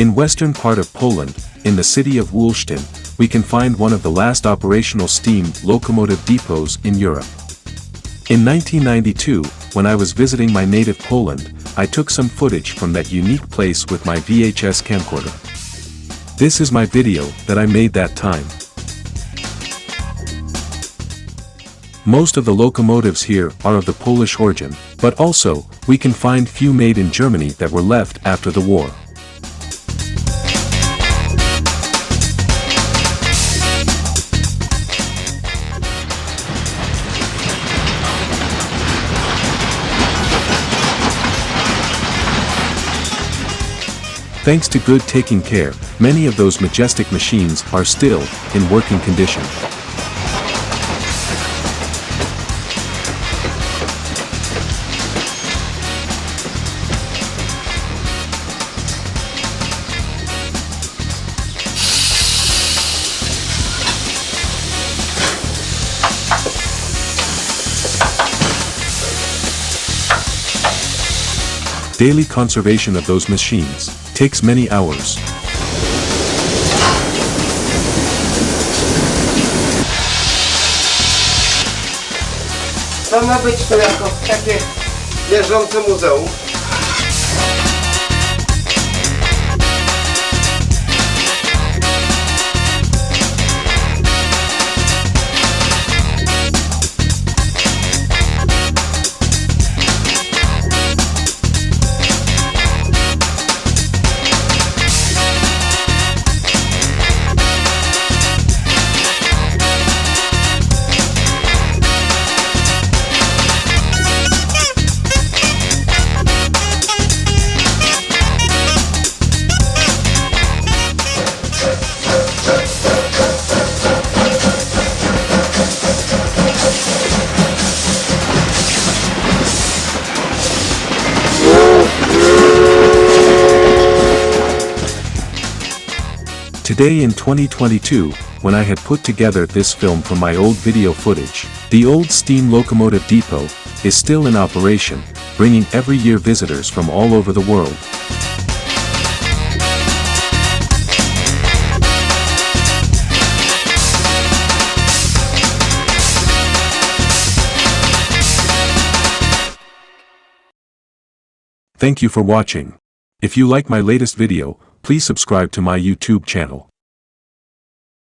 In western part of Poland, in the city of Wolsztyn, we can find one of the last operational steam locomotive depots in Europe. In 1992, when I was visiting my native Poland, I took some footage from that unique place with my VHS camcorder. This is my video that I made that time. Most of the locomotives here are of the Polish origin, but also, we can find few made in Germany that were left after the war. Thanks to good taking care, many of those majestic machines are still in working condition. Daily conservation of those machines takes many hours. To ma być tu jako takie bieżące muzeum. Today in 2022, when I had put together this film from my old video footage, the old steam locomotive depot is still in operation, bringing every year visitors from all over the world. Thank you for watching. If you like my latest video, please subscribe to my YouTube channel.